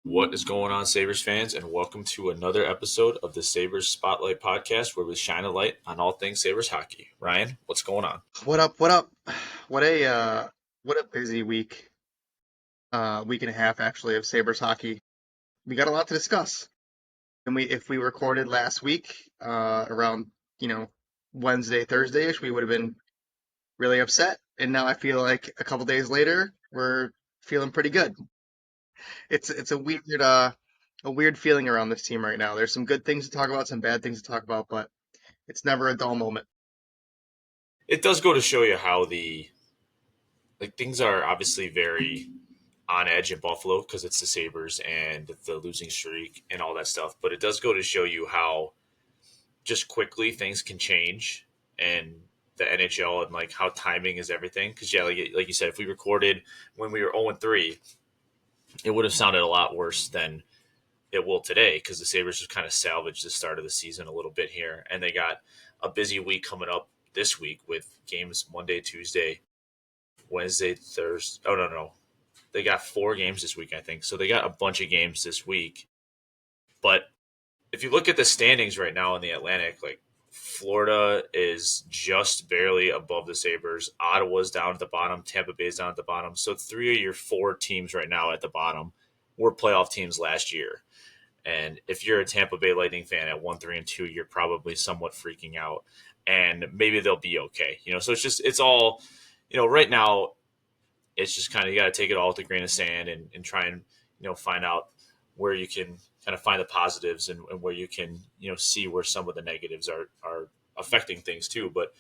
What is going on, Sabres fans, and welcome to another episode of the Sabres Spotlight podcast where we shine a light on all things Sabres hockey. Ryan, what's going on? What up? What up? What a busy week and a half actually of Sabres hockey. We got a lot to discuss. And if we recorded last week, around, you know, Wednesday, Thursday-ish, we would have been really upset. And now I feel like a couple days later, we're feeling pretty good. It's a weird feeling around this team right now. There's some good things to talk about, some bad things to talk about, but it's never a dull moment. It does go to show you how things are obviously very on edge in Buffalo because it's the Sabres and the losing streak and all that stuff. But it does go to show you how just quickly things can change and the NHL and like how timing is everything. Because yeah, like you said, if we recorded when we were 0-3, it would have sounded a lot worse than it will today because the Sabres just kind of salvaged the start of the season a little bit here. And they got a busy week coming up this week with games Monday, Tuesday, Wednesday, Thursday. Oh, no, no. They got 4 games this week, I think. So they got a bunch of games this week. But if you look at the standings right now in the Atlantic, like Florida is just barely above the Sabres. Ottawa's down at the bottom. Tampa Bay's down at the bottom. So 3 of your 4 teams right now at the bottom were playoff teams last year. And if you're a Tampa Bay Lightning fan at 1-3-2, you're probably somewhat freaking out. And maybe they'll be okay. So it's all, right now, it's just kind of, you got to take it all with a grain of sand and try and, find out where you can kind of find the positives and where you can, see where some of the negatives are affecting things too. But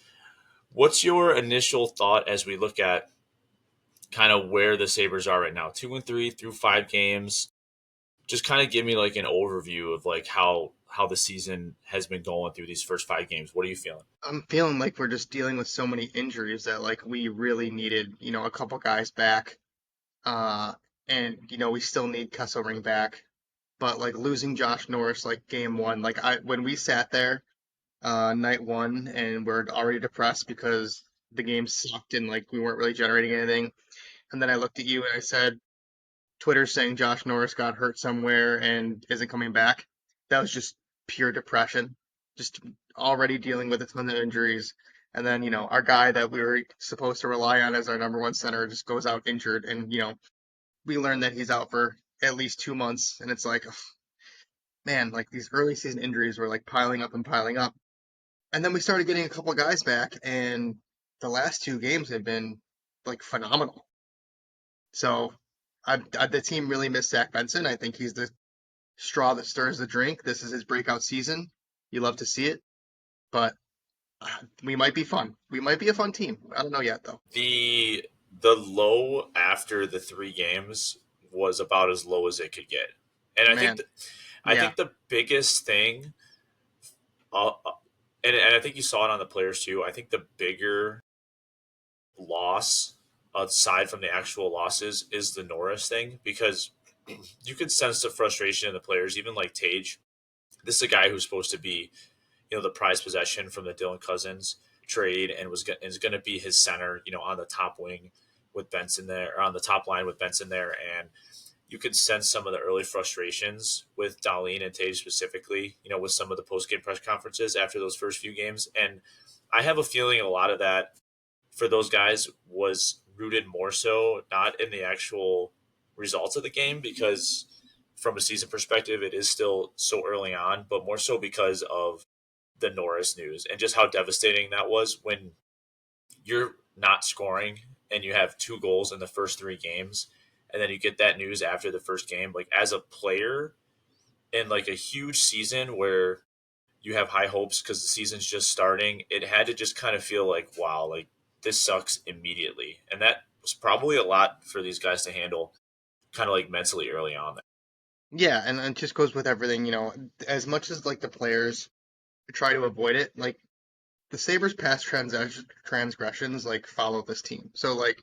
what's your initial thought as we look at kind of where the Sabres are right now? 2-3 through 5 games. Just kind of give me like an overview of like how the season has been going through these first 5 games. What are you feeling? I'm feeling like we're just dealing with so many injuries that like we really needed, a couple guys back. Uh, and we still need Kesselring back. But like losing Josh Norris like game one, like when we sat there night one and we're already depressed because the game sucked and like we weren't really generating anything. And then I looked at you and I said, Twitter's saying Josh Norris got hurt somewhere and isn't coming back. That was just pure depression. Just already dealing with a ton of injuries. And then, our guy that we were supposed to rely on as our number one center just goes out injured. And, we learned that he's out for at least 2 months. And it's like, ugh, man, like these early season injuries were like piling up and piling up. And then we started getting a couple of guys back, and the last 2 games have been like phenomenal. So the team really missed Zach Benson. I think he's the straw that stirs the drink. This is his breakout season. You love to see it, but we might be fun. We might be a fun team. I don't know yet, though. The low after the 3 games was about as low as it could get, and Man, I yeah, think the biggest thing, uh, uh, and I think you saw it on the players too. I think the bigger loss, aside from the actual losses, is the Norris thing because you could sense the frustration in the players, even like Tage. This is a guy who's supposed to be, the prized possession from the Dylan Cousins trade and is going to be his center, on the top wing with Benson there, or on the top line with Benson there. And you could sense some of the early frustrations with Darlene and Tage specifically, with some of the post game press conferences after those first few games. And I have a feeling a lot of that for those guys was rooted more so not in the actual results of the game because from a season perspective it is still so early on, but more so because of the Norris news and just how devastating that was when you're not scoring and you have 2 goals in the first 3 games and then you get that news after the first game. Like as a player in like a huge season where you have high hopes because the season's just starting, it had to just kind of feel like, wow, like this sucks immediately. And that was probably a lot for these guys to handle kind of like mentally early on. yeah, and it just goes with everything. As much as like the players try to avoid it, like the Sabres' past transgressions like follow this team. So like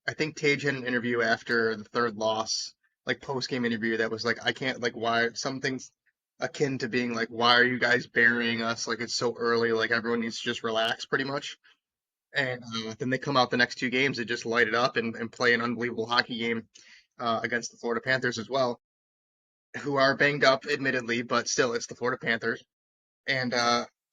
I think Tage had an interview after the third loss, like post game interview that was like, I can't like why something's akin to being like, why are you guys burying us? Like it's so early, like everyone needs to just relax pretty much. And then they come out the next 2 games and just light it up and play an unbelievable hockey game against the Florida Panthers as well. who are banged up, admittedly, but still, it's the Florida Panthers. And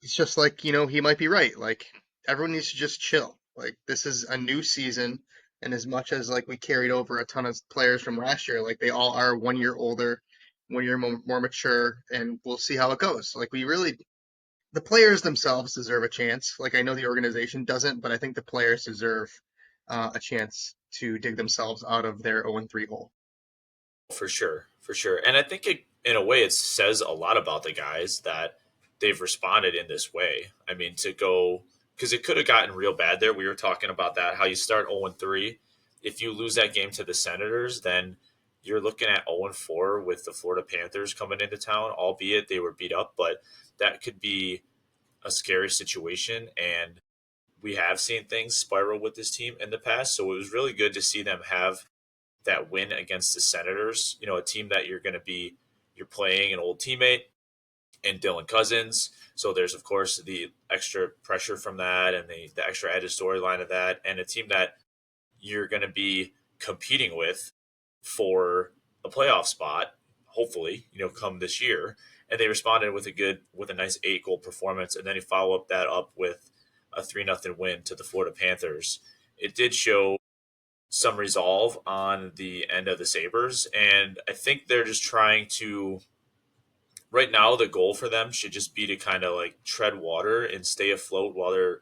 it's just like, he might be right. Like, everyone needs to just chill. Like, this is a new season. And as much as, like, we carried over a ton of players from last year, like, they all are 1 year older, 1 year more mature, and we'll see how it goes. Like, the players themselves deserve a chance. Like, I know the organization doesn't, but I think the players deserve a chance to dig themselves out of their 0-3 hole. For sure, for sure. And I think in a way, it says a lot about the guys that they've responded in this way. I mean, to go because it could have gotten real bad there. We were talking about that how you start 0-3. If you lose that game to the Senators, then you're looking at 0-4 with the Florida Panthers coming into town, albeit they were beat up, but that could be a scary situation. And we have seen things spiral with this team in the past. So it was really good to see them have that win against the Senators. You know, a team that you're playing an old teammate and Dylan Cousins. So there's of course the extra pressure from that and the extra added storyline of that, and a team that you're going to be competing with for a playoff spot, hopefully, come this year. And they responded with a nice 8 goal performance, and then you follow up that up with a 3-0 win to the Florida Panthers. It did show some resolve on the end of the Sabres. And I think they're just trying to, right now, the goal for them should just be to kind of like tread water and stay afloat while they're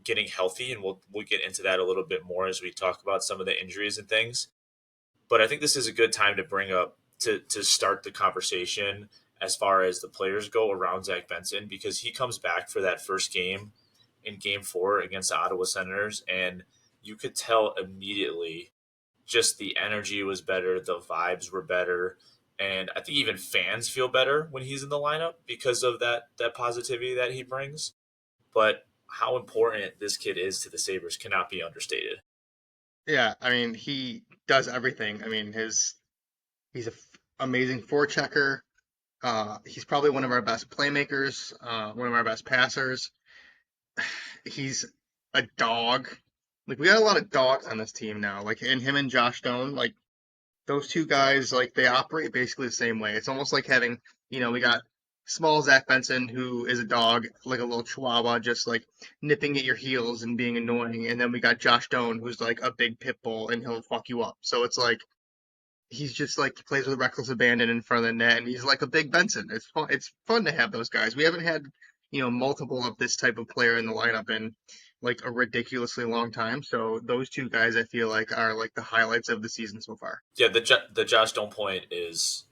getting healthy. And we'll get into that a little bit more as we talk about some of the injuries and things. But I think this is a good time to bring up, to start the conversation as far as the players go around Zach Benson, because he comes back for that first game in game 4 against the Ottawa Senators. And you could tell immediately just the energy was better, the vibes were better, and I think even fans feel better when he's in the lineup because of that positivity that he brings. But how important this kid is to the Sabres cannot be understated. Yeah, I mean, he does everything. I mean, he's a amazing forechecker. He's probably one of our best playmakers, one of our best passers. He's a dog. Like, we got a lot of dogs on this team now. Like, and him and Josh Stone, like those two guys, like they operate basically the same way. It's almost like having, we got small Zach Benson, who is a dog, like a little chihuahua, just like nipping at your heels and being annoying. And then we got Josh Stone, who's like a big pit bull and he'll fuck you up. So it's like he's just like plays with reckless abandon in front of the net, and he's like a big Benson. It's fun. It's fun to have those guys. We haven't had multiple of this type of player in the lineup in like a ridiculously long time. So those two guys, I feel like, are like the highlights of the season so far. Yeah, the Josh Stone point is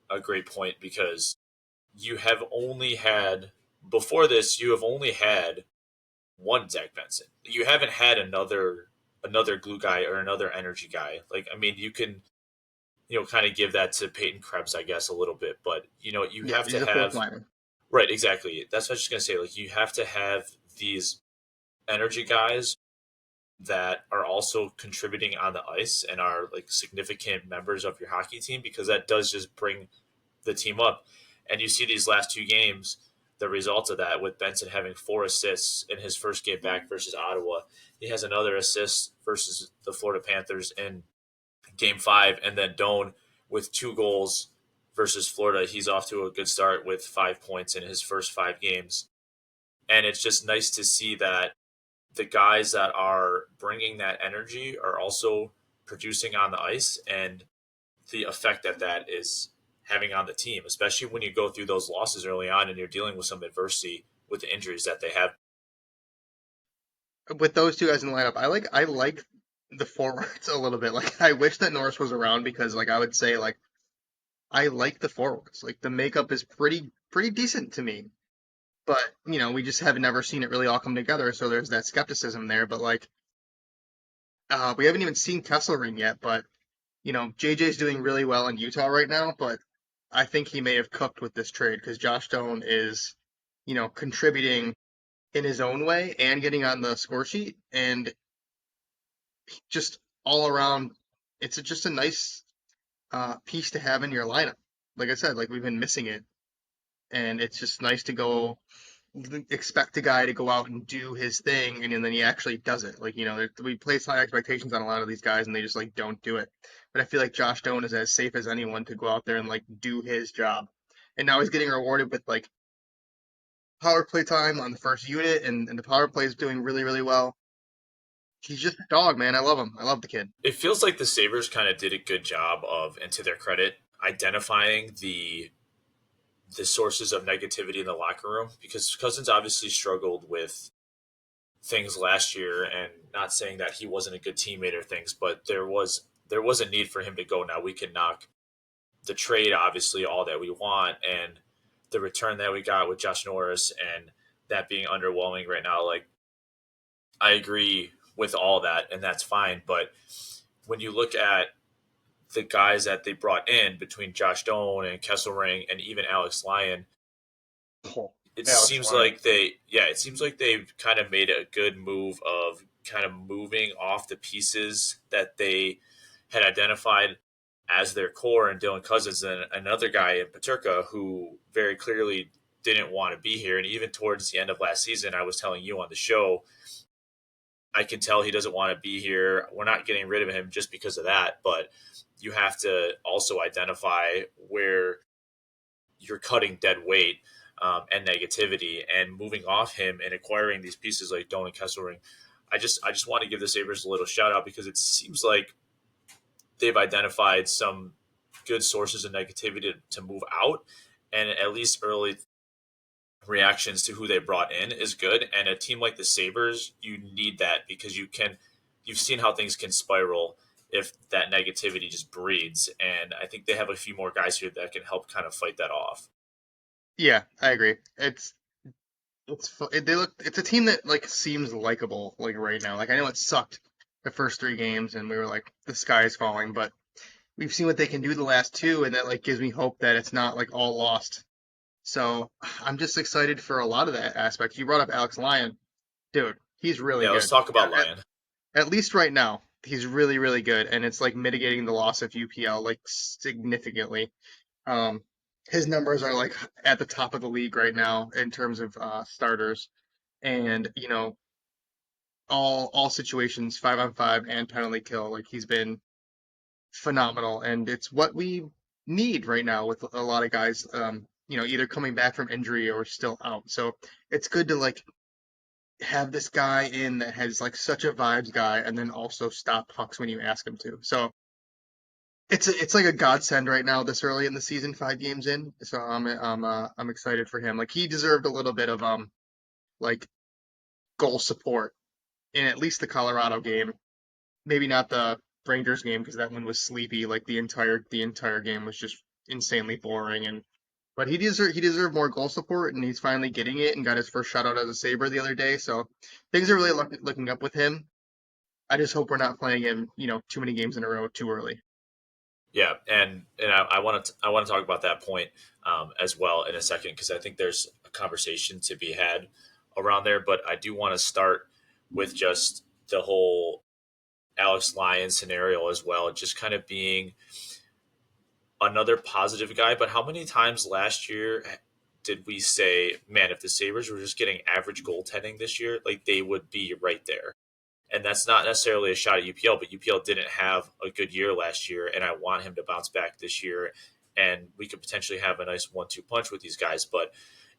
a great point because you have only had before this you have only had one Zach Benson. You haven't had another glue guy or another energy guy. Like I mean, you can kind of give that to Peyton Krebs, I guess, a little bit. But you Yeah, have he's to a fourth have liner. right, exactly. That's what I was just gonna say. Like you have to have these energy guys that are also contributing on the ice and are like significant members of your hockey team because that does just bring the team up. And you see these last 2 games, the results of that with Benson having 4 assists in his first game back versus Ottawa. He has another assist versus the Florida Panthers in game 5, and then Doan with 2 goals versus Florida. He's off to a good start with 5 points in his first 5 games. And it's just nice to see that the guys that are bringing that energy are also producing on the ice and the effect that is having on the team, especially when you go through those losses early on and you're dealing with some adversity with the injuries that they have. With those two guys in the lineup, I like the forwards a little bit. Like, I wish that Norris was around because, like, I would say, like, I like the forwards. Like, the makeup is pretty decent to me. But we just have never seen it really all come together, so there's that skepticism there. But like, we haven't even seen Kesselring yet, but JJ's doing really well in Utah right now. But I think he may have cooked with this trade because Josh Stone is, contributing in his own way and getting on the score sheet, and just all around, just a nice piece to have in your lineup. Like I said, like we've been missing it, and it's just nice to go. expect a guy to go out and do his thing, and then he actually does it. Like, we place high expectations on a lot of these guys, and they just like don't do it. But I feel like Josh Doan is as safe as anyone to go out there and like do his job. And now he's getting rewarded with like power play time on the first unit, and the power play is doing really, really well. He's just a dog, man. I love him. I love the kid. It feels like the Sabres kind of did a good job of, and to their credit, identifying the sources of negativity in the locker room because Cousins obviously struggled with things last year, and not saying that he wasn't a good teammate or things, but there was a need for him to go. Now we can knock the trade obviously all that we want, and the return that we got with Josh Norris and that being underwhelming right now. Like I agree with all that, and that's fine. But when you look at the guys that they brought in between Josh Doan and Kesselring and even Alex Lyon, Oh, it Alex seems Lyon. like they've kind of made a good move of kind of moving off the pieces that they had identified as their core and Dylan Cousins and another guy in Paterka who very clearly didn't want to be here. And even towards the end of last season, I was telling you on the show, I can tell he doesn't want to be here. We're not getting rid of him just because of that, but you have to also identify where you're cutting dead weight and negativity and moving off him and acquiring these pieces like Dolan Kesselring. I just want to give the Sabres a little shout out because it seems like they've identified some good sources of negativity to move out, and at least early reactions to who they brought in is good. And a team like the Sabres, you need that because you've seen how things can spiral if that negativity just breeds. And I think they have a few more guys here that can help kind of fight that off. Yeah, I agree. They look. It's a team that like seems likable like right now. Like I know it sucked the first three games, and we were like the sky is falling, but we've seen what they can do the last two, and that like gives me hope that it's not like all lost. So I'm just excited for a lot of that aspect. You brought up Alex Lyon, dude. He's really Yeah, let's good. talk about At, Lyon. at least right now, he's really really good, and it's like mitigating the loss of UPL like significantly. Um, his numbers are like at the top of the league right now in terms of starters, and all situations 5-on-5 and penalty kill. Like he's been phenomenal, and it's what we need right now with a lot of guys. Either coming back from injury or still out. So it's good to like have this guy in that has like such a vibes guy, and then also stop pucks when you ask him to. So it's like a godsend right now this early in the season, 5 games in. So I'm excited for him. Like he deserved a little bit of like goal support in at least the Colorado game. Maybe not the Rangers game because that one was sleepy. Like the entire game was just insanely boring. And but he deserved more goal support, and he's finally getting it and got his first shutout as a Sabre the other day. So things are really looking up with him. I just hope we're not playing him, too many games in a row too early. Yeah, and I want to talk about that point as well in a second because I think there's a conversation to be had around there. But I do want to start with just the whole Alex Lyon scenario as well, just kind of being another positive guy. But how many times last year did we say, man, if the Sabres were just getting average goaltending this year, like they would be right there? And that's not necessarily a shot at UPL, but UPL didn't have a good year last year, and I want him to bounce back this year. And we could potentially have a nice 1-2 punch with these guys, but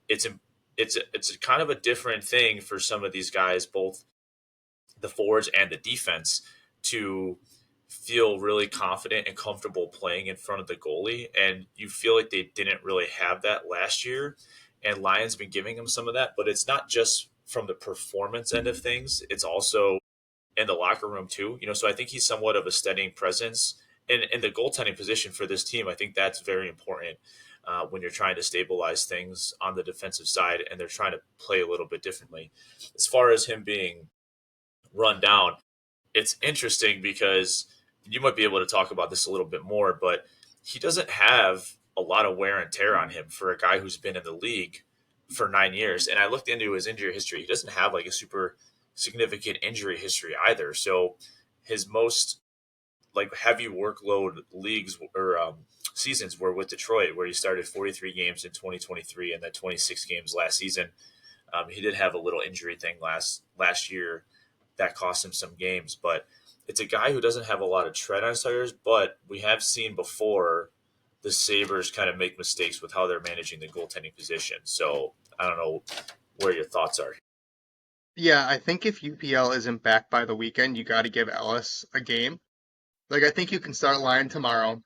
it's a, it's a kind of a different thing for some of these guys, both the forwards and the defense, to feel really confident and comfortable playing in front of the goalie. And you feel like they didn't really have that last year. And Lions been giving them some of that, but it's not just from the performance end of things. It's also in the locker room too. So I think he's somewhat of a steadying presence in the goaltending position for this team. I think that's very important when you're trying to stabilize things on the defensive side and they're trying to play a little bit differently. As far as him being run down, it's interesting because you might be able to talk about this a little bit more, but he doesn't have a lot of wear and tear on him for a guy who's been in the league for 9 years. And I looked into his injury history. He doesn't have like a super significant injury history either. So his most like heavy workload leagues or seasons were with Detroit, where he started 43 games in 2023 and then 26 games last season. He did have a little injury thing last year that cost him some games, but it's a guy who doesn't have a lot of tread on starters. But we have seen before the Sabres kind of make mistakes with how they're managing the goaltending position. So I don't know where your thoughts are. Yeah, I think if UPL isn't back by the weekend, you got to give Ellis a game. Like, I think you can start Lyon tomorrow.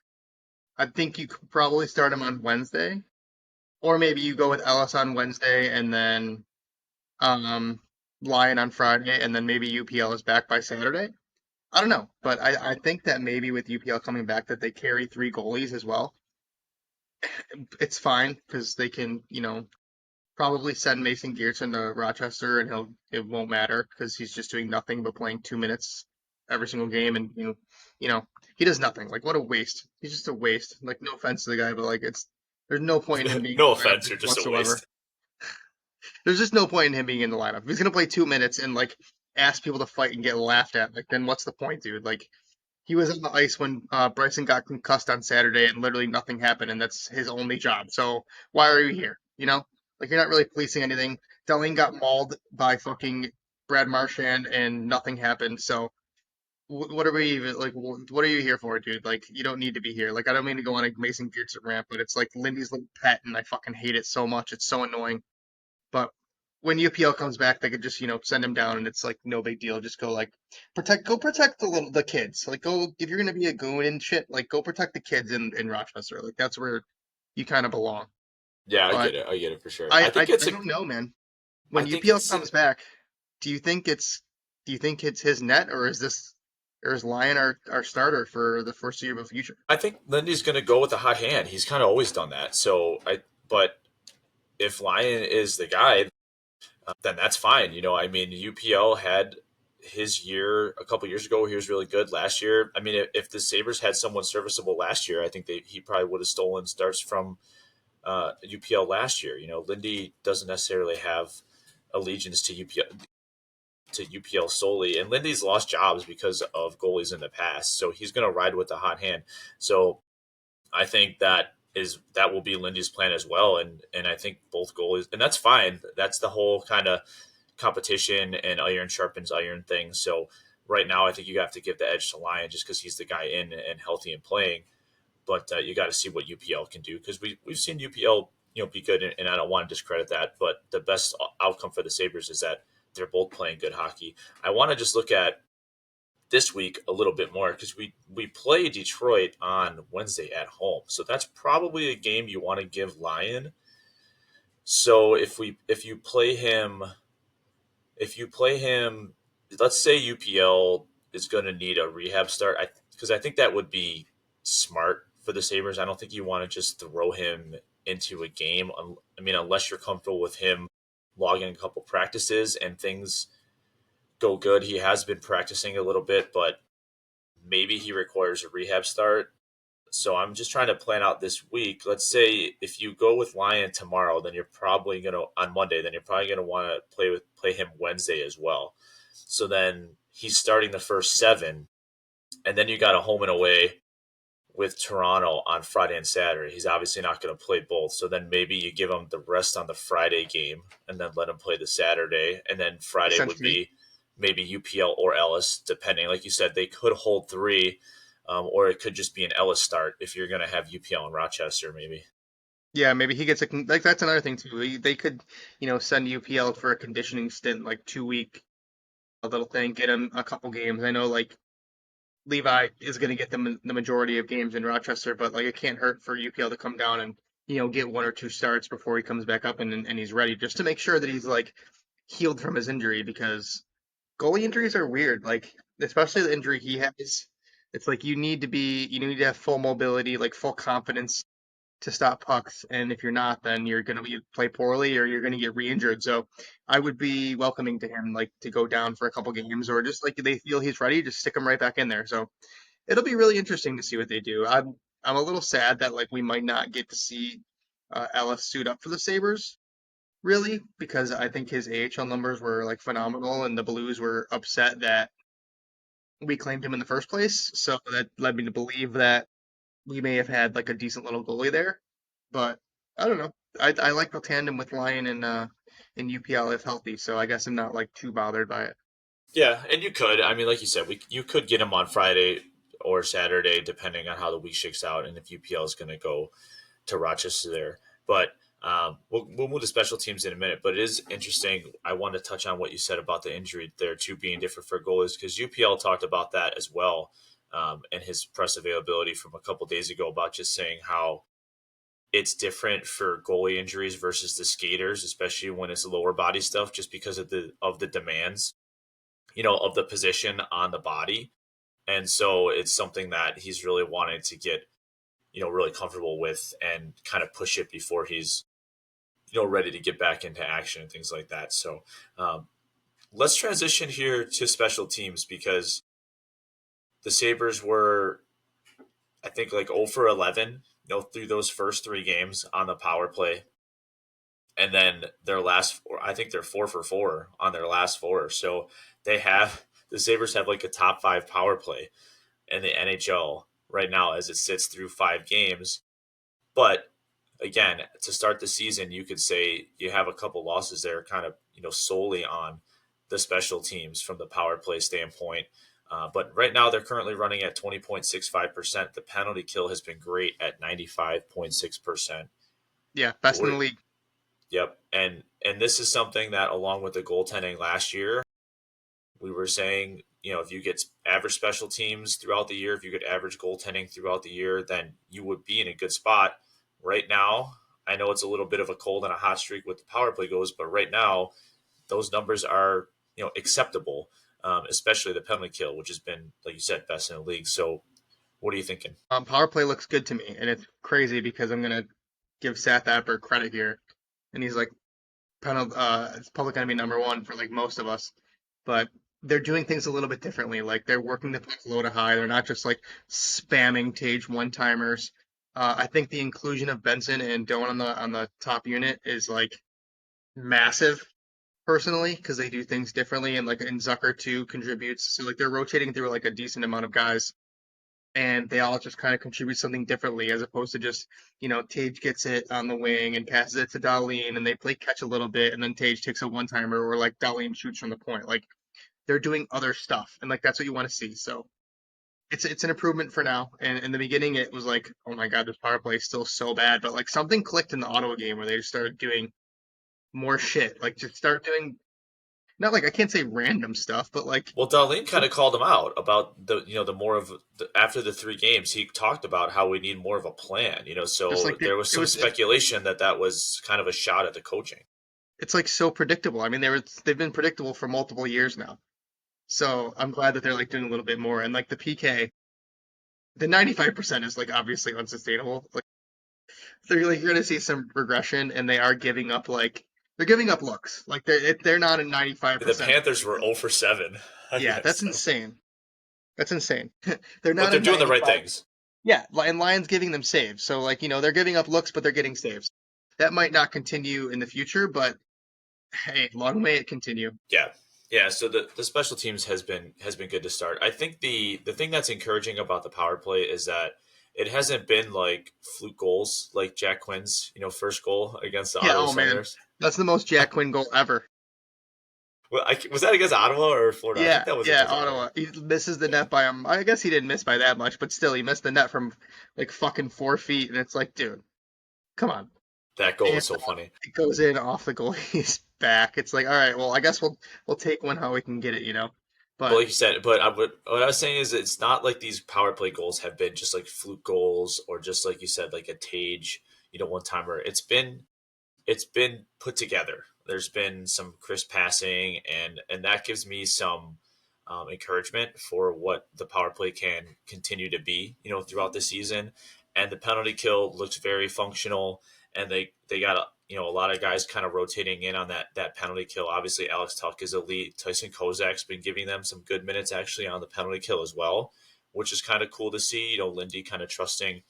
I think you could probably start him on Wednesday, or maybe you go with Ellis on Wednesday and then um, Lyon on Friday, and then maybe UPL is back by Saturday. I don't know, but I think that maybe with UPL coming back, that they carry three goalies as well. It's fine because they can, probably send Mason Geertsen to Rochester, and it won't matter because he's just doing nothing but playing 2 minutes every single game, and you know he does nothing. Like what a waste. He's just a waste. Like no offense to the guy, but like there's no point in him being No in the lineup offense, you're just a whatsoever. waste. There's just no point in him being in the lineup. If he's gonna play 2 minutes and like ask people to fight and get laughed at, like then what's the point, dude? Like he was on the ice when Bryson got concussed on Saturday, and literally nothing happened, and that's his only job. So why are you here? Like you're not really policing anything. Darlene got mauled by fucking Brad Marchand, and nothing happened. So what are we even like? What are you here for, dude? Like you don't need to be here. Like I don't mean to go on a Mason Geertsen rant, but it's like Lindy's little pet, and I fucking hate it so much. It's so annoying. But when UPL comes back, they could just send him down, and it's like no big deal. Just go protect the kids. Like go if you're gonna be a goon and shit, like go protect the kids in Rochester. Like that's where you kind of belong. Yeah, I But get it. I get it for sure. I, I I don't know, man. I When think UPL it's comes an back, do you think it's do you think it's his net, or is Lyon our starter for the foreseeable future? I think Lindy's going to go with the hot hand. He's kind of always done that. But if Lyon is the guy, then that's fine. I mean, UPL had his year a couple years ago. He was really good last year. I mean, if the Sabres had someone serviceable last year, I think he probably would have stolen starts from UPL last year. Lindy doesn't necessarily have allegiance to UPL solely, and Lindy's lost jobs because of goalies in the past. So he's going to ride with the hot hand. So I think that will be Lindy's plan as well, and I think both goalies, and that's fine. That's the whole kind of competition and iron sharpens iron thing. So right now, I think you have to give the edge to Lyon just because he's the guy in and healthy and playing. But you got to see what UPL can do because we've seen UPL be good, and I don't want to discredit that. But the best outcome for the Sabres is that they're both playing good hockey. I want to just look at this week a little bit more because we play Detroit on Wednesday at home, so that's probably a game you want to give Lyon. So if you play him, let's say UPL is going to need a rehab start, because I think that would be smart for the Sabres. I don't think you want to just throw him into a game. I mean, unless you're comfortable with him logging a couple practices and things go good. He has been practicing a little bit, but maybe he requires a rehab start. So I'm just trying to plan out this week. Let's say if you go with Lyon tomorrow, then you're probably gonna on Monday, then you're probably gonna want to play him Wednesday as well. So then he's starting the first seven, and then you got a home and away with Toronto on Friday and Saturday. He's obviously not going to play both. So then maybe you give him the rest on the Friday game and then let him play the Saturday. And then Friday would Essentially, be maybe UPL or Ellis, depending. Like you said, they could hold three, or it could just be an Ellis start if you're going to have UPL in Rochester, maybe. yeah, maybe he gets like that's another thing too. They could, send UPL for a conditioning stint, like 2 week, a little thing, get him a couple games. I know like Levi is going to get them the majority of games in Rochester, but like it can't hurt for UPL to come down and get one or two starts before he comes back up and he's ready, just to make sure that he's like healed from his injury, because goalie injuries are weird. Like especially the injury he has, it's like you need to have full mobility, like full confidence to stop pucks, and if you're not, then you're going to be play poorly or you're going to get re-injured. So I would be welcoming to him like to go down for a couple games, or just like they feel he's ready, just stick him right back in there. So it'll be really interesting to see what they do. I'm a little sad that like we might not get to see Ellis suit up for the Sabres, really, because I think his AHL numbers were like phenomenal, and the Blues were upset that we claimed him in the first place. So that led me to believe that we may have had like a decent little goalie there. But I don't know. I like the tandem with Lyon in UPL if healthy, so I guess I'm not like too bothered by it. Yeah, and you could. I mean, like you said, you could get him on Friday or Saturday, depending on how the week shakes out, and if UPL is going to go to Rochester there. But we'll move to special teams in a minute. But it is interesting. I want to touch on what you said about the injury there too being different for goalies because UPL talked about that as well, and his press availability from a couple days ago about just saying how it's different for goalie injuries versus the skaters, especially when it's lower body stuff, just because of the demands, of the position on the body. And so it's something that he's really wanted to get, really comfortable with and kind of push it before he's, ready to get back into action and things like that. So um, let's transition here to special teams because the Sabres were, I think, like 0 for 11, through those first three games on the power play. And then their last four, I think they're 4 for 4 on their last four. So the Sabres have like a top five power play in the NHL right now as it sits through five games. But again, to start the season, you could say you have a couple losses there, kind of solely on the special teams from the power play standpoint. But right now, they're currently running at 20.65%. The penalty kill has been great at 95.6%. Yeah, best in What? the league. Yep, and this is something that, along with the goaltending last year, we were saying, if you get average special teams throughout the year, if you get average goaltending throughout the year, then you would be in a good spot. Right now, I know it's a little bit of a cold and a hot streak with the power play goes, but right now, those numbers are, acceptable, especially the penalty kill, which has been, like you said, best in the league. So what are you thinking? Power play looks good to me, and it's crazy because I'm gonna give Seth Apper credit here, and he's like it's public enemy number one for like most of us, but they're doing things a little bit differently. Like they're working the puck low to high. They're not just like spamming Tage one timers. I think the inclusion of Benson and Doan on the top unit is like massive personally because they do things differently and Zucker too contributes. So like they're rotating through like a decent amount of guys and they all just kind of contribute something differently as opposed to just, Tage gets it on the wing and passes it to Darlene and they play catch a little bit and then Tage takes a one timer or like Darlene shoots from the point. Like they're doing other stuff and like that's what you want to see. So it's an improvement for now. And in the beginning it was like, oh my God, this power play is still so bad. But like something clicked in the Ottawa game where they just started doing more shit. Like just start doing not like I can't say random stuff, but like Well, Darlene kind of called him out about the more of after the three games. He talked about how we need more of a plan. just So like there was it some was speculation that was kind of a shot at the coaching. it's like so predictable. I mean, they've been predictable for multiple years now. So I'm glad that they're like doing a little bit more. And like the PK, the 95% is like obviously unsustainable. Like you're gonna see some regression, and they are giving up like they're giving up looks. Like they're not a The 95% Panthers penalty were kill. 0 for 7 Yeah, against that's them, insane. That's insane. They're but not a they're doing the right 95. things. Yeah, and Lions giving them saves. So like they're giving up looks, but they're getting saves. That might not continue in the future, but hey, long may it continue. Yeah, yeah. So the special teams has been good to start. I think the thing that's encouraging about the power play is that it hasn't been like fluke goals like Jack Quinn's first goal against the Yeah, Ottawa oh man, Senators. that's the most Jack Quinn goal ever. Well, was that against Ottawa or Florida? I think Yeah, that was yeah, against Ottawa. Ottawa. He misses the net by I guess he didn't miss by that much, but still, he missed the net from like fucking 4 feet, and it's like, dude, come on. That goal And was so funny. it goes in off the goalie's back. It's like, all right, well, I guess we'll take one how we can get it. But But like you said, what I was saying is it's not like these power play goals have been just like fluke goals or just like you said, like a Tage, one timer. It's been put together. There's been some crisp passing, and that gives me some encouragement for what the power play can continue to be, throughout the season. And the penalty kill looks very functional, and they got a lot of guys kind of rotating in on that penalty kill. Obviously, Alex Tuck is elite. Tyson Kozak's been giving them some good minutes actually on the penalty kill as well, which is kind of cool to see. Lindy kind of trusting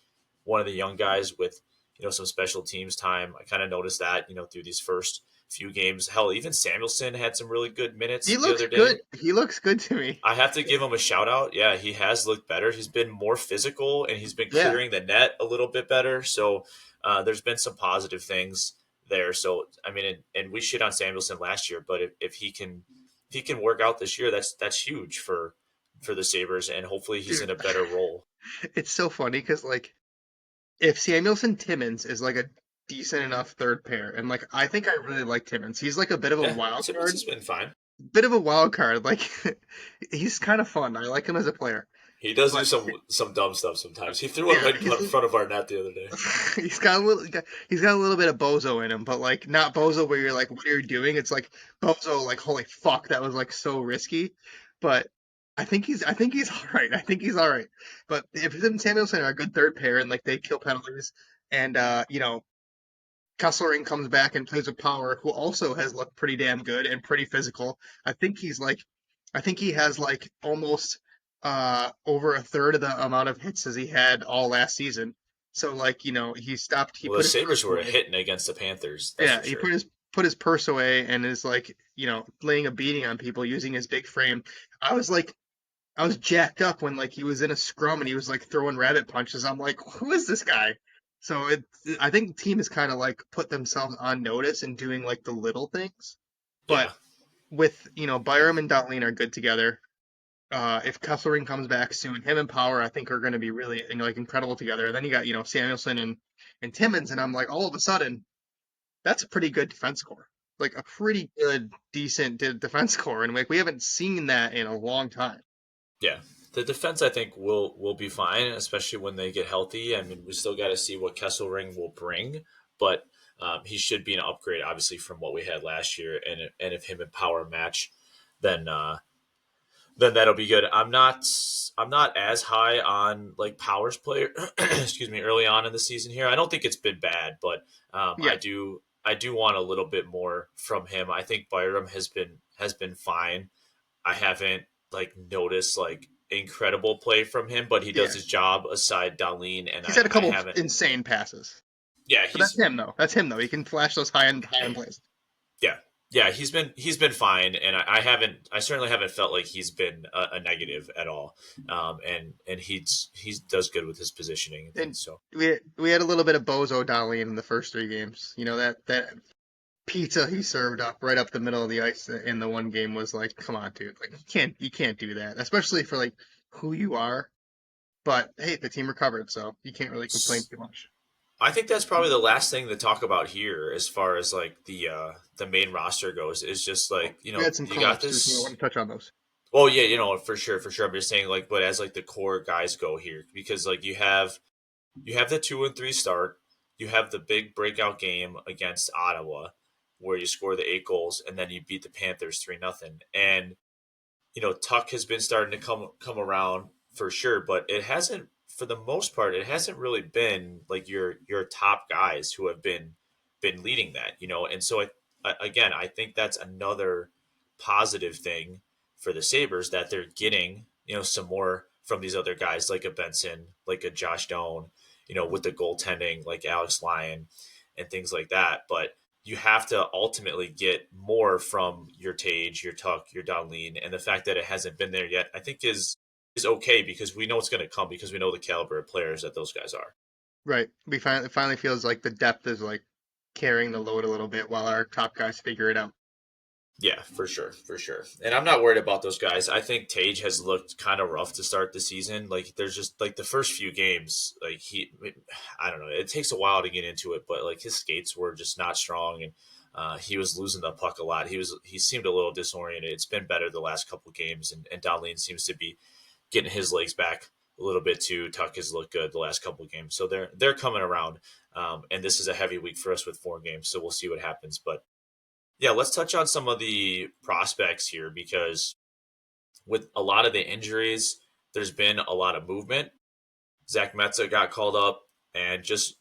one of the young guys with some special teams time. I kind of noticed that through these first few games. Hell, even Samuelson had some really good minutes he the looks other good. day. He looks good to me. I have to give him a shout out. Yeah, he has looked better. He's been more physical and he's been Yeah. clearing the net a little bit better. So there's been some positive things there. So I mean, and we shit on Samuelson last year, but if he can work out this year, that's huge for the Sabres, and hopefully he's in Dude, a better role. it's so funny because like if Samuelson Timmins is like a decent enough third pair, and like I think I really like Timmins. He's like a bit of a Yeah, wild Simmons card, has been fine. bit of a wild card. Like he's kind of fun. I like him as a player, He does do but some dumb stuff sometimes. He threw one yeah, right in front of our net the other day. he's got a little he's got a little bit of bozo in him, but like not bozo where you're like, what are you doing? It's like bozo like holy fuck, that was like so risky. But I think he's all right. I think he's all right. But if him and Samuelson are a good third pair and like they kill penalties and Kesselring comes back and plays with Power, who also has looked pretty damn good and pretty physical. I think he's like, I think he has like almost over a third of the amount of hits as he had all last season. So like he Well, the put his Sabres purse were away. hitting against the Panthers, that's Yeah, for he sure. put his purse away and is like laying a beating on people using his big frame. I was like I was jacked up when like he was in a scrum and he was like throwing rabbit punches. I'm like, who is this guy? So I think the team has kind of like put themselves on notice and doing like the little things. But Yeah, with Byram and Dahlin are good together. If Kesselring comes back soon, him and Power I think are going to be really like incredible together. And then you got Samuelson and Timmins, and I'm like all of a sudden that's a pretty good defense core, like a pretty good decent defense core, and like we haven't seen that in a long time. yeah. The defense, I think, will be fine, especially when they get healthy. I mean, we still got to see what Kesselring will bring, but he should be an upgrade, obviously, from what we had last year. And if him and Power match, then then that'll be good. I'm not as high on like Powers player, excuse me, early on in the season here. I don't think it's been bad, but Yeah, I do want a little bit more from him. I think Byram has been fine. I haven't like noticed like incredible play from him, but he does yeah. his job aside Darlene, and He's had a I couple of haven't. insane passes, Yeah, but that's him though. That's him though. He can flash those high end plays. yeah, yeah, he's been fine, and I haven't. I certainly haven't felt like he's been a negative at all. And he does good with his positioning and And things. So we had a little bit of Bozo Dolly in the first three games. That pizza he served up right up the middle of the ice in the one game was like, come on, dude. Like you can't do that, especially for like who you are. But hey, the team recovered, so you can't really complain too much. I think that's probably the last thing to talk about here, as far as like the main roster goes. Is just Well, like we had some you call got ups too, so I want this. to touch on those. Oh yeah, for sure, for sure. I'm just saying like, but as like the core guys go here, because like you have the 2-3 start. You have the big breakout game against Ottawa, where you score the 8 goals, and then you beat the Panthers 3-0. And Tuck has been starting to come around for sure, but it hasn't, for the most part, it hasn't really been like your top guys who have been leading that. And so again, I think that's another positive thing for the Sabres, that they're getting some more from these other guys, like a Benson, like a Josh Doan, with the goaltending, like Alex Lyon and things like that. But you have to ultimately get more from your Tage, your Tuck, your Darlene, and the fact that it hasn't been there yet, I think is okay, because we know it's going to come, because we know the caliber of players that those guys are. Right. We finally it finally feels like the depth is like carrying the load a little bit while our top guys figure it out. Yeah, for sure, for sure. And I'm not worried about those guys. I think Tage has looked kind of rough to start the season. Like there's just like the first few games, like I don't know. It takes a while to get into it, but like his skates were just not strong, and he was losing the puck a lot. He seemed a little disoriented. It's been better the last couple games, and Darlene seems to be getting his legs back a little bit too. Tuck has looked good the last couple games, so they're coming around. And this is a heavy week for us with 4 games, so we'll see what happens, but. Yeah, let's touch on some of the prospects here, because with a lot of the injuries, there's been a lot of movement. Zach Metza got called up, and just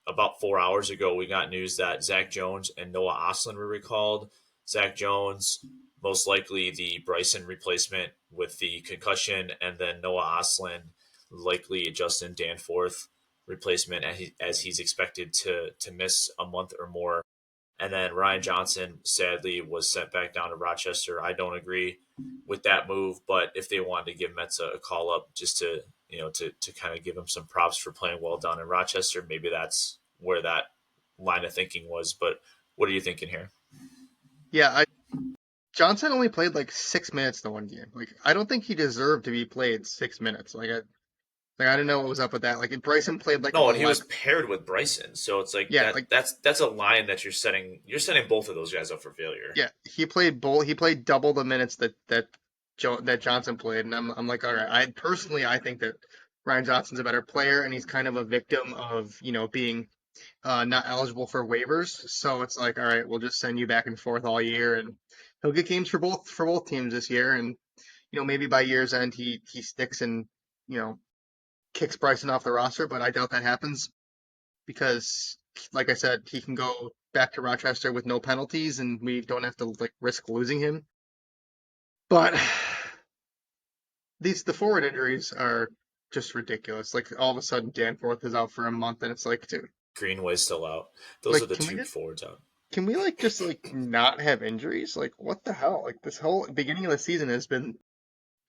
about 4 hours ago, we got news that Zach Jones and Noah Oslin were recalled. Zach Jones, most likely the Bryson replacement with the concussion, and then Noah Oslin, likely a Justin Danforth replacement, as he's expected to miss a month or more. And then Ryan Johnson, sadly, was sent back down to Rochester. I don't agree with that move, but if they wanted to give Metza a call up, just to to kind of give him some props for playing well down in Rochester, maybe that's where line of thinking was. But what are you thinking here? Yeah, Johnson only played like 6 minutes the one game. Like I don't think he deserved to be played 6 minutes. Like I didn't know what was up with that. Like Bryson played like No, and he was 11. paired with Bryson, so it's like Yeah, like that's a line that you're setting. You're setting both of those guys up for failure. yeah, he played double the minutes that Johnson played, and I'm like, all right. I think that Ryan Johnson's a better player, and he's kind of a victim of being not eligible for waivers. So it's like, all right, we'll just send you back and forth all year, and he'll get games for both teams this year, and maybe by year's end he sticks and you know kicks Bryson off the roster, but I doubt that happens because, like I said, he can go back to Rochester with no penalties, and we don't have to like risk losing him. But the forward injuries are just ridiculous. Like all of a sudden, Danforth is out for a month, and it's like, dude, Greenway's still out. Those are like the two forwards out. can we like just like not have injuries? Like what the hell? Like this whole beginning of the season has been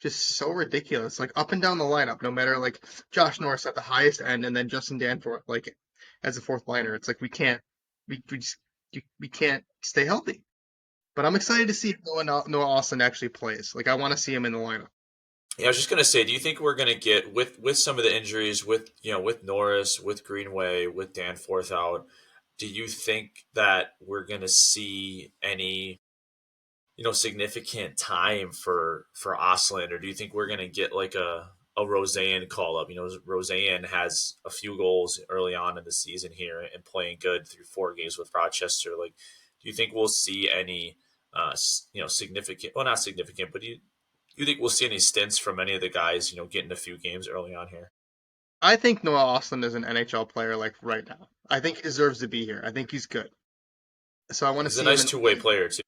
just so ridiculous. Like up and down the lineup, no matter like Josh Norris at the highest end, and then Justin Danforth like as a fourth liner. It's like we just we can't stay healthy. But I'm excited to see if Noah Austin actually plays. Like I want to see him in the lineup. Yeah, I was just gonna say, do you think we're gonna get with some of the injuries, with with Norris, with Greenway, with Danforth out? Do you think that we're gonna see any significant time for Osland, or do you think we're gonna get like a Roseanne call up? Roseanne has a few goals early on in the season here and playing good through 4 games with Rochester. Like, do you think we'll see any significant? Well, not significant, but do you think we'll see any stints from any of the guys getting a few games early on here? I think Noah Austin is an NHL player like right now. I think he deserves to be here. I think he's good. So I want to He's a see him nice in two-way player too.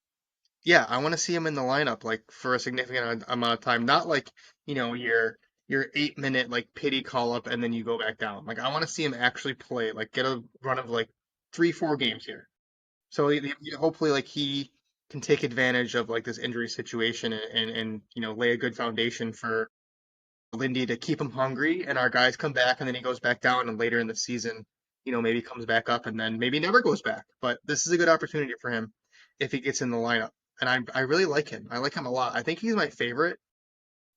yeah, I want to see him in the lineup like for a significant amount of time, not like, your 8 minute like pity call up and then you go back down. Like I want to see him actually play, like get a run of like 3, 4 games here. So hopefully like he can take advantage of like this injury situation and lay a good foundation for Lindy to keep him hungry and our guys come back and then he goes back down and later in the season, maybe comes back up and then maybe never goes back. But this is a good opportunity for him if he gets in the lineup. And I really like him. I like him a lot. I think he's my favorite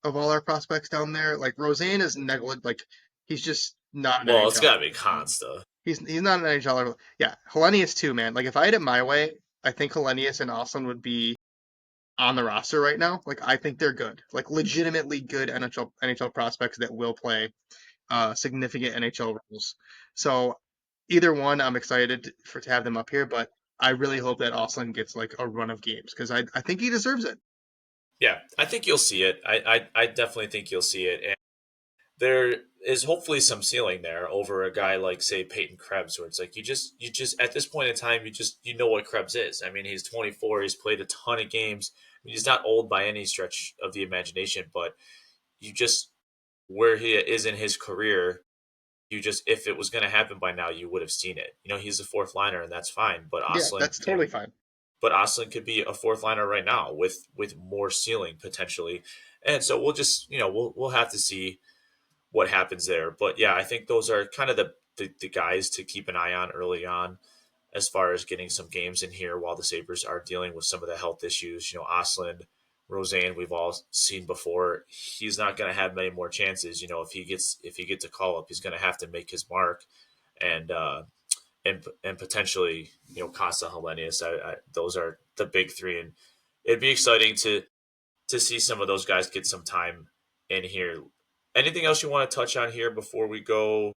of all our prospects down there. Like Roseanne is negligent. Like he's just not an Well, it's NHL. got to be Consta. He's not an NHL. Yeah, Hellenius too, man. Like if I had it my way, I think Hellenius and Austin would be on the roster right now. Like I think they're good, like legitimately good NHL prospects that will play significant NHL roles. So either one, I'm excited to have them up here, but I really hope that Austin gets like a run of games because I think he deserves it. Yeah, I think you'll see it. I definitely think you'll see it. And there is hopefully some ceiling there over a guy like say Peyton Krebs, where it's like you just at this point in time you know what Krebs is. I mean, he's 24, he's played a ton of games. I mean, he's not old by any stretch of the imagination, but you just where he is in his career, you just if it was going to happen by now, you would have seen it. He's a fourth liner, and that's fine. But Yeah, Oslin, that's totally fine. Could be a fourth liner right now with more ceiling potentially, and so we'll just we'll have to see what happens there. But yeah, I think those are kind of the guys to keep an eye on early on as far as getting some games in here while the Sabres are dealing with some of the health issues. Osland, Roseanne, we've all seen before. He's not going to have many more chances. If he gets a call up, he's going to have to make his mark, and and potentially Costa Hellenius. Those are the big three, and it'd be exciting to see some of those guys get some time in here. Anything else you want to touch on here before we go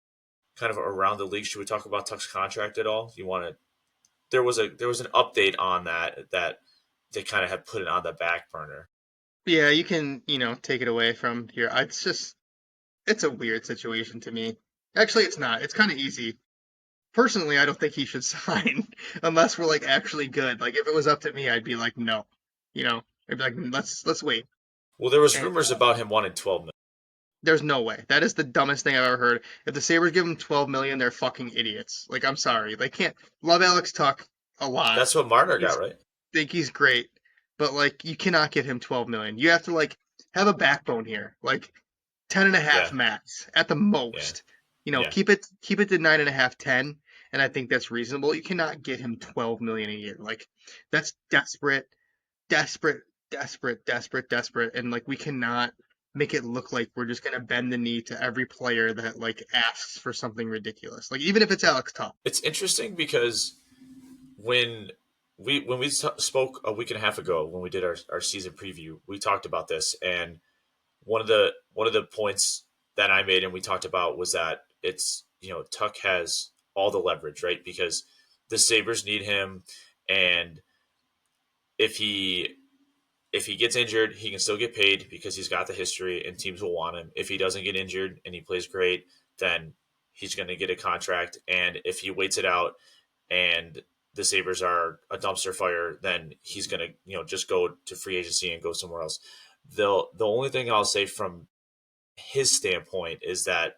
kind of around the league? Should we talk about Tuck's contract at all? You want to? There was an update on that they kind of had put it on the back burner. Yeah, you can take it away from here. It's a weird situation to me. Actually, it's not. It's kind of easy. Personally, I don't think he should sign unless we're like actually good. Like if it was up to me, I'd be like, no. I'd be like, let's wait. Well, there was And rumors about him wanting 12 million. there's no way. That is the dumbest thing I've ever heard. If the Sabres give him 12 million, they're fucking idiots. Like I'm sorry, they can't. Love Alex Tuck a lot. That's what Marner got, He's right? think he's great, but like you cannot give him 12 million. You have to like have a backbone here. Like 10 and a half Yeah, max at the yeah, most. yeah. Keep it to 9.5, 10. and I think that's reasonable. You cannot get him 12 million a year. Like that's desperate, desperate, desperate, desperate, desperate, and like we cannot make it look like we're just gonna bend the knee to every player that like asks for something ridiculous. Like even if it's Alex Tuch. It's interesting because when when we spoke a week and a half ago when we did our season preview, we talked about this, and one of the points that I made and we talked about was that it's Tuck has all the leverage, right? Because the Sabres need him, and if he if he gets injured, he can still get paid because he's got the history and teams will want him. If he doesn't get injured and he plays great, then he's going to get a contract. And if he waits it out and the Sabres are a dumpster fire, then he's going to just go to free agency and go somewhere else. The only thing I'll say from his standpoint is that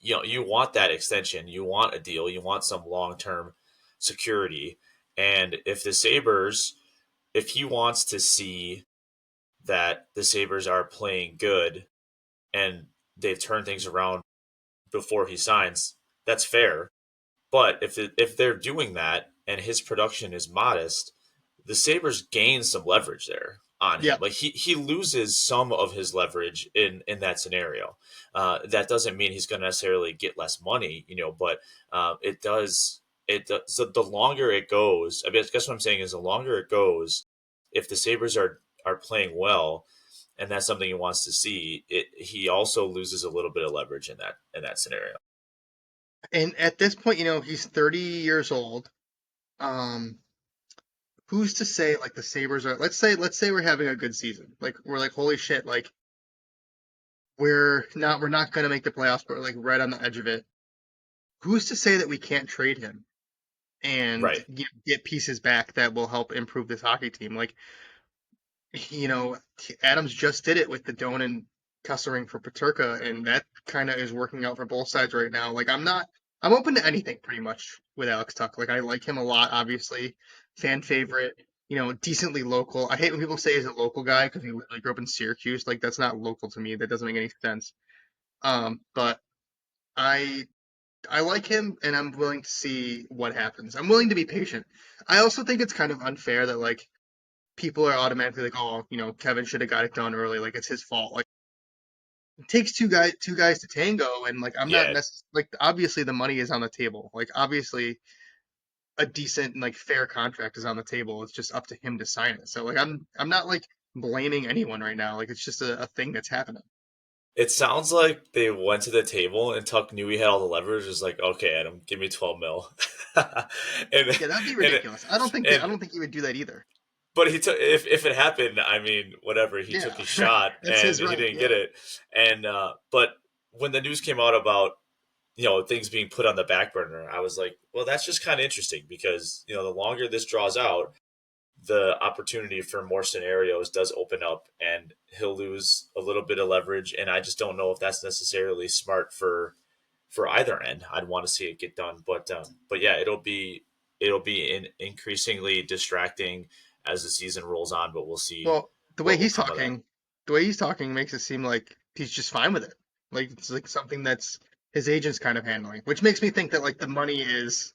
you want that extension, you want a deal, you want some long term security, and if he wants to see that the Sabres are playing good and they've turned things around before he signs, that's fair. But if they're doing that and his production is modest, the Sabres gain some leverage there on him. Yeah, Like he loses some of his leverage in that scenario. That doesn't mean he's going to necessarily get less money, but it does. So the longer it goes, I mean, I guess what I'm saying is the longer it goes, if the Sabres are playing well, and that's something he wants to see, he also loses a little bit of leverage in that scenario. and at this point, he's 30 years old. Um, who's to say like the Sabres are? Let's say we're having a good season. Like we're like holy shit, like we're not gonna make the playoffs, but we're like right on the edge of it. Who's to say that we can't trade him and Right. get pieces back that will help improve this hockey team? Like you know, Adams just did it with the Doan and Kessering for Paterka, and that kind of is working out for both sides right now. Like I'm open to anything pretty much with Alex Tuck. Like I like him a lot, obviously, fan favorite. Decently local. I hate when people say he's a local guy because he literally grew up in Syracuse. Like that's not local to me. That doesn't make any sense. But I I like him, and I'm willing to see what happens. I'm willing to be patient. I also think it's kind of unfair that like people are automatically like, oh, Kevin should have got it done early. Like it's his fault. Like it takes two guys to tango, and like I'm not Yeah. necessarily like obviously the money is on the table. Like obviously a decent and like fair contract is on the table. It's just up to him to sign it. So like I'm not like blaming anyone right now. Like it's just a thing that's happening. It sounds like they went to the table and Tuck knew he had all the leverage. Was like, okay, Adam, give me 12 mil, and Yeah, that'd be and ridiculous. I don't think that I and don't think he would do that either. but he took if it happened. I mean, whatever. He Yeah, took his shot that's and his he right. didn't get Yeah. it. And but when the news came out about things being put on the back burner, I was like, well, that's just kind of interesting because the longer this draws out, the opportunity for more scenarios does open up and he'll lose a little bit of leverage, and I just don't know if that's necessarily smart for either end. I'd want to see it get done, but yeah, it'll be increasingly distracting as the season rolls on, but we'll see Well, the way what will he's come of that. talking, the way he's talking makes it seem like he's just fine with it. Like it's like something that's his agent's kind of handling, which makes me think that like the money is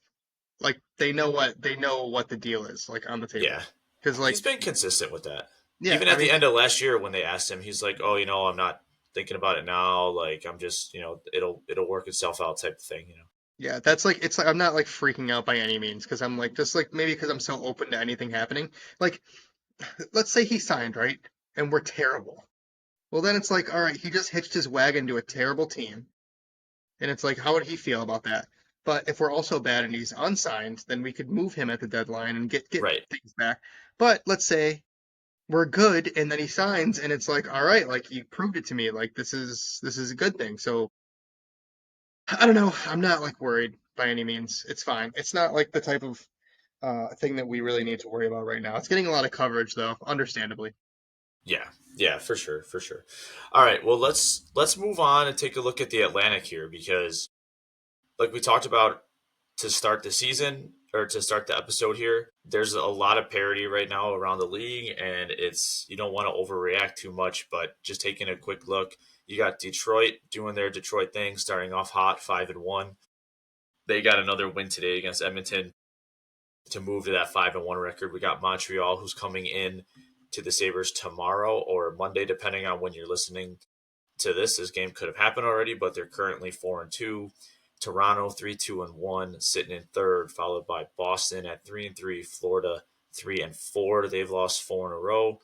like they know what the deal is like on the Yeah, table. Because he's like been consistent with that. yeah, Even I at the mean end of last year when they asked him, he's like, "Oh, I'm not thinking about it now. Like I'm just, it'll work itself out," type of thing. yeah, that's like it's like I'm not like freaking out by any means because I'm like just like maybe because I'm so open to anything happening. Like let's say he signed right and we're terrible. Well then it's like all right, he just hitched his wagon to a terrible team. And it's like, how would he feel about that? But if we're also bad and he's unsigned, then we could move him at the deadline and get Right. things back. But let's say we're good and then he signs and it's like, all right, like you proved it to me, like this is a good thing. So I don't know. I'm not like worried by any means. It's fine. It's not like the type of thing that we really need to worry about right now. It's getting a lot of coverage though, understandably. Yeah. Yeah, for sure, for sure. All right, well let's move on and take a look at the Atlantic here because like we talked about to start the season or to start the episode here, there's a lot of parity right now around the league, and it's you don't want to overreact too much, but just taking a quick look, you got Detroit doing their Detroit thing, starting off hot, 5-1. They got another win today against Edmonton to move to that 5-1 record. We got Montreal, who's coming in to the Sabres tomorrow or Monday, depending on when you're listening to this. This game could have happened already, but they're currently 4-2. Toronto 3-2-1, sitting in third, followed by Boston at 3-3, Florida 3-4. They've lost four in a row.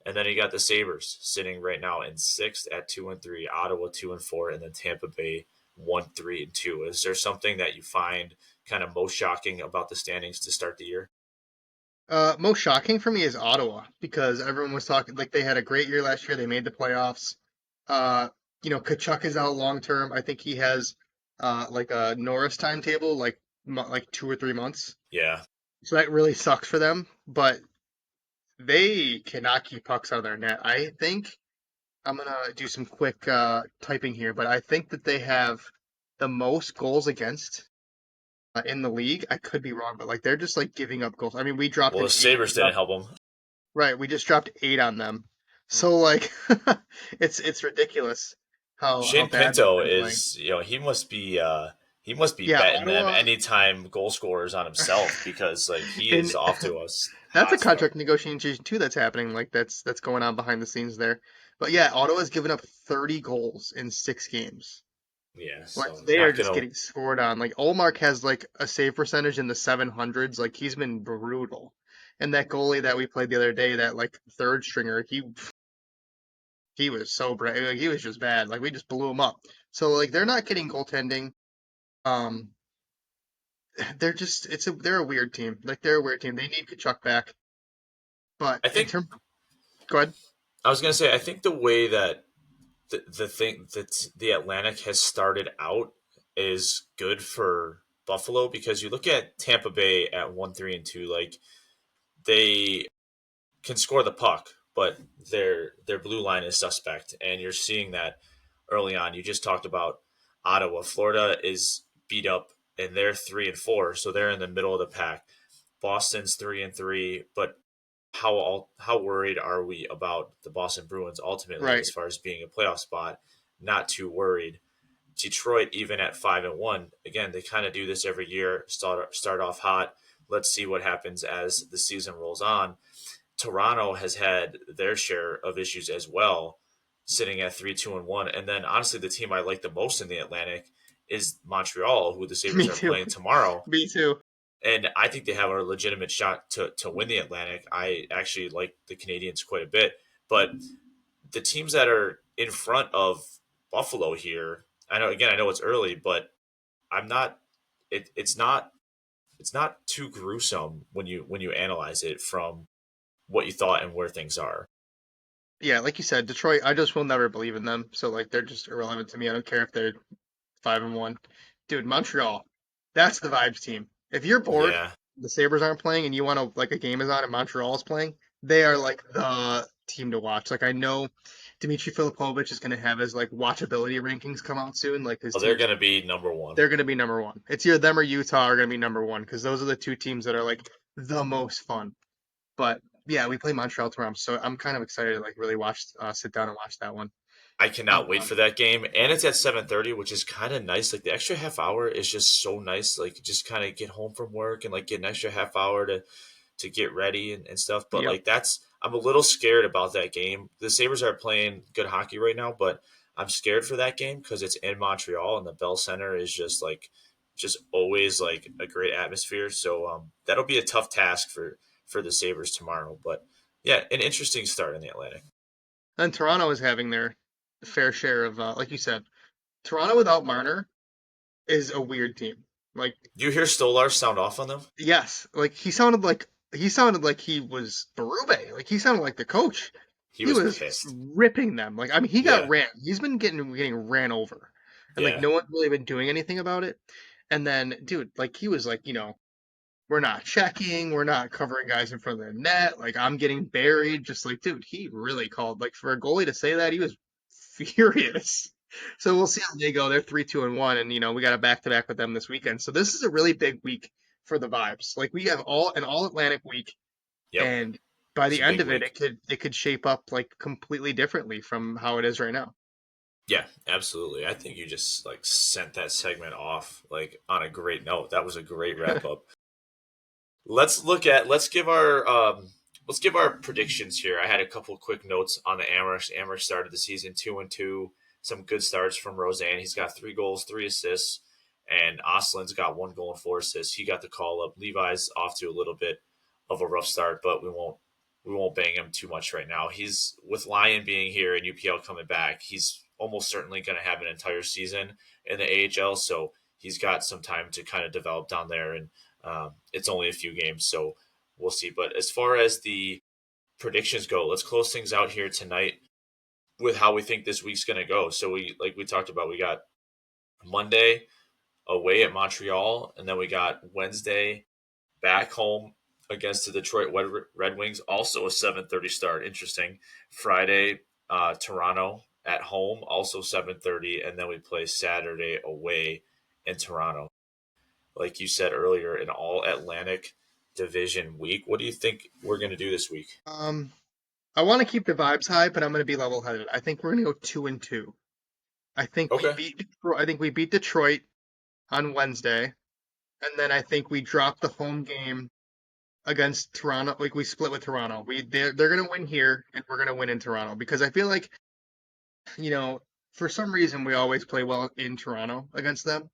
And then you got the Sabres sitting right now in sixth at 2-3, Ottawa 2-4, and then Tampa Bay 1-3-2. Is there something that you find kind of most shocking about the standings to start the year? Most shocking for me is Ottawa because everyone was talking like they had a great year last year. They made the playoffs. Uh, Kachuk is out long term. I think he has like a Norris timetable, like 2 or 3 months. Yeah. So that really sucks for them. But they cannot keep pucks out of their net. I think I'm gonna do some quick typing here, but I think that they have the most goals against in the league. I could be wrong, but like they're just like giving up goals. I mean, we dropped Well, the an eight. Sabres didn't help them. Right, we just dropped 8 on them. So like it's ridiculous how Shane bad they've Pinto been playing. is, he must be Yeah, betting them Ottawa anytime goal scorers on himself because like he and is off to a that's a hot start. contract negotiation too that's happening. Like that's going on behind the scenes there. But yeah, Ottawa's given up 30 goals in 6 games. Yeah, Like so they are not just gonna. getting scored on. Like Olmark has like a save percentage in the 700s. Like he's been brutal. And that goalie that we played the other day, that like third stringer, he was so brave. Like, he was just bad. Like we just blew him up. So like they're not getting goaltending. Um, they're a weird team. Like they're a weird team. They need Kachuk back. But I in think terms, go ahead. I was gonna say I think the way that the thing that the Atlantic has started out is good for Buffalo because you look at Tampa Bay at 1-3-2, like they can score the puck, but their blue line is suspect, and you're seeing that early on. You just talked about Ottawa. Florida is beat up, and they're 3-4, so they're in the middle of the pack. Boston's 3-3, but how worried are we about the Boston Bruins ultimately Right. as far as being a playoff spot? Not too worried. Detroit, even at 5-1, again they kind of do this every year. Start off hot. Let's see what happens as the season rolls on. Toronto has had their share of issues as well, sitting at 3-2-1. And then honestly, the team I like the most in the Atlantic is Montreal, who the Sabres Me are too. playing tomorrow. Me too. And I think they have a legitimate shot to win the Atlantic. I actually like the Canadians quite a bit. But the teams that are in front of Buffalo here, I know it's early, but I'm not it's not too gruesome when you analyze it from what you thought and where things are. Yeah, like you said, Detroit. I just will never believe in them. So like they're just irrelevant to me. I don't care if they're 5-1. Dude, Montreal. That's the vibes team. If you're bored, Yeah. the Sabres aren't playing, and you want to like a game is on and Montreal is playing, they are like the team to watch. Like I know Dmitry Filipovich is going to have his like watchability rankings come out soon. Like his Oh, they're teams, going to be number one. they're going to be number one. It's either them or Utah are going to be number one because those are the two teams that are like the most fun. But yeah, we play Montreal tomorrow, so I'm kind of excited to like really sit down and watch that one. I cannot wait Uh, for that game, and it's at 7:30, which is kind of nice. Like the extra half hour is just so nice. Like just kind of get home from work and like get an extra half hour to get ready and stuff. But yep. like that's I'm a little scared about that game. The Sabres are playing good hockey right now, but I'm scared for that game because it's in Montreal and the Bell Center is just always like a great atmosphere. So that'll be a tough task for the Sabres tomorrow. But yeah, an interesting start in the Atlantic. And Toronto is having their fair share of, like you said, Toronto without Marner is a weird team. Like, Do you hear Stolar sound off on them? yes, like he sounded like he was Berube. Like he sounded like the coach. He He was was pissed. ripping them. Like I mean, he got Yeah, ran. He's been getting ran over, and like yeah. no one's really been doing anything about it. And then, dude, like he was like, we're not checking, we're not covering guys in front of the net. Like I'm getting buried. Just like, dude, he really called. Like for a goalie to say that, he was furious. So we'll see how they go. They're 3-2-1, and we got a back to back with them this weekend. So this is a really big week for the vibes. Like we have all Atlantic week, Yep. and by It's the a end big of it, week. it could shape up like completely differently from how it is right now. Yeah, absolutely. I think you just like sent that segment off like on a great note. That was a great wrap up. Let's give our predictions here. I had a couple quick notes on the Amherst. Amherst started the season 2-2. Some good starts from Roseanne. He's got 3 goals, 3 assists, and Oslin's got 1 goal and 4 assists. He got the call up. Levi's off to a little bit of a rough start, but we won't bang him too much right now. He's with Lyon being here and UPL coming back. He's almost certainly going to have an entire season in the AHL, so he's got some time to kind of develop down there, and it's only a few games, so we'll see. But as far as the predictions go, let's close things out here tonight with how we think this week's going to go. So like we talked about, we got Monday away at Montreal, and then we got Wednesday back home against the Detroit Red Wings, also a 7:30 start. Interesting. Friday, Toronto at home, also 7:30, and then we play Saturday away in Toronto. Like you said earlier, an all Atlantic division week. What do you think we're going to do this week? Um, I want to keep the vibes high, but I'm going to be level-headed. I think we're going to go 2-2. Okay. I think we beat Detroit on Wednesday, and then I think we drop the home game against Toronto. Like we split with Toronto. They're going to win here, and we're going to win in Toronto because I feel like you know for some reason we always play well in Toronto against them,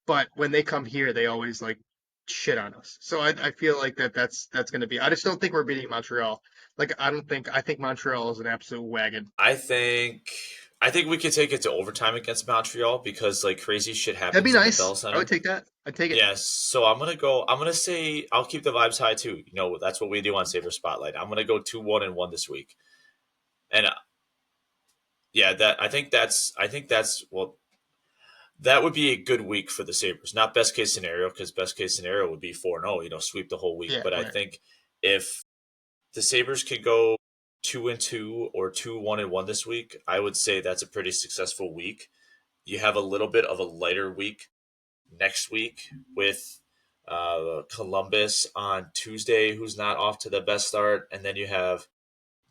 but when they come here, they always like shit on us. So I feel like that's going to be. I just don't think we're beating Montreal. Like I think Montreal is an absolute wagon. I think I think we could take it to overtime against Montreal because like crazy shit That'd be happens in the nice. Bell I would Center. take that. I'd take it. Yes, so I'm gonna go. I'm gonna say I'll keep the vibes high too. That's what we do on Saber Spotlight. I'm gonna go 2-1-1 this week, and yeah, I think that's well, that would be a good week for the Sabres. Not best case scenario because best case scenario would be 4-0. Sweep the whole week. Yeah, But I right. think if the Sabres could go 2-2 or 2-1-1 this week, I would say that's a pretty successful week. You have a little bit of a lighter week next week with Columbus on Tuesday, who's not off to the best start, and then you have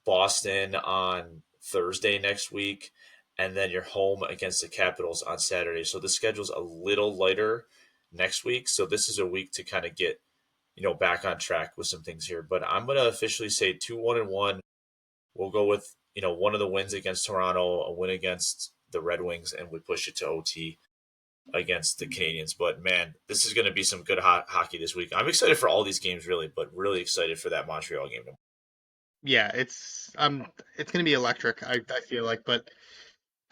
Boston on Thursday next week, and then you're home against the Capitals on Saturday. So the schedule's a little lighter next week. So this is a week to kind of get back on track with some things here. But I'm gonna officially say 2-1-1. We'll go with one of the wins against Toronto, a win against the Red Wings, and we push it to OT against the Canadians. But man, this is going to be some good hockey this week. I'm excited for all these games, really, but really excited for that Montreal game. Yeah, it's gonna be electric. I feel like, but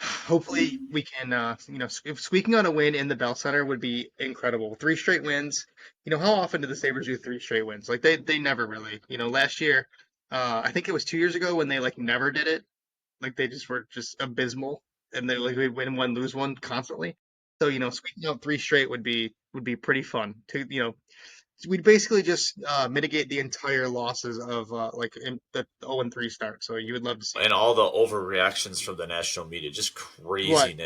hopefully we can if squeaking on a win in the Bell Center would be incredible. 3 straight wins. How often do the Sabres do 3 straight wins? Like they never really. Last year, I think it was 2 years ago when they like never did it. Like they just were just abysmal, and they like would win one, lose one constantly. So squeaking out 3 straight would be pretty fun. We'd basically just mitigate the entire losses of like in the 0-3 start. So you would love to see And all the overreactions from the national media, just what you mean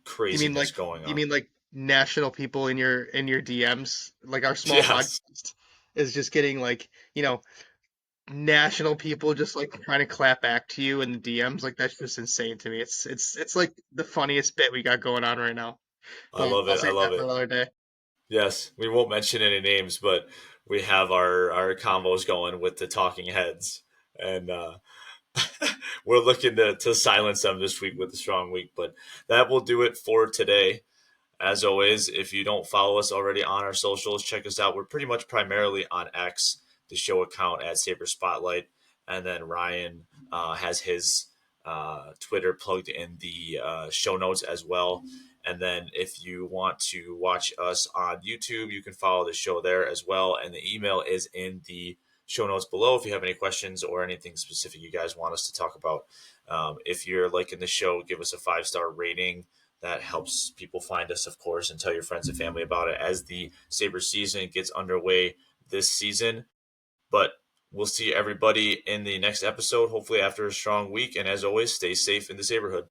craziness like going you on. mean like national people in your DMs, like our small Yes, podcast is just getting like national people just like trying to clap back to you in the DMs. Like that's just insane to me. It's like the funniest bit we got going on right now. I But love I'll it. I save love that for it. another day. Yes, we won't mention any names, but we have our combos going with the talking heads, and we're looking to silence them this week with a strong week. But that will do it for today. As always, if you don't follow us already on our socials, check us out. We're pretty much primarily on X, the show account at Sabres Spotlight. And then Ryan has his Twitter plugged in the show notes as well. And then if you want to watch us on YouTube, you can follow the show there as well. And the email is in the show notes below if you have any questions or anything specific you guys want us to talk about. If you're liking the show, give us a 5-star rating. That helps people find us, of course, and tell your friends and family about it as the Sabres season gets underway this season. But we'll see everybody in the next episode, hopefully after a strong week. And as always, stay safe in the Saberhood.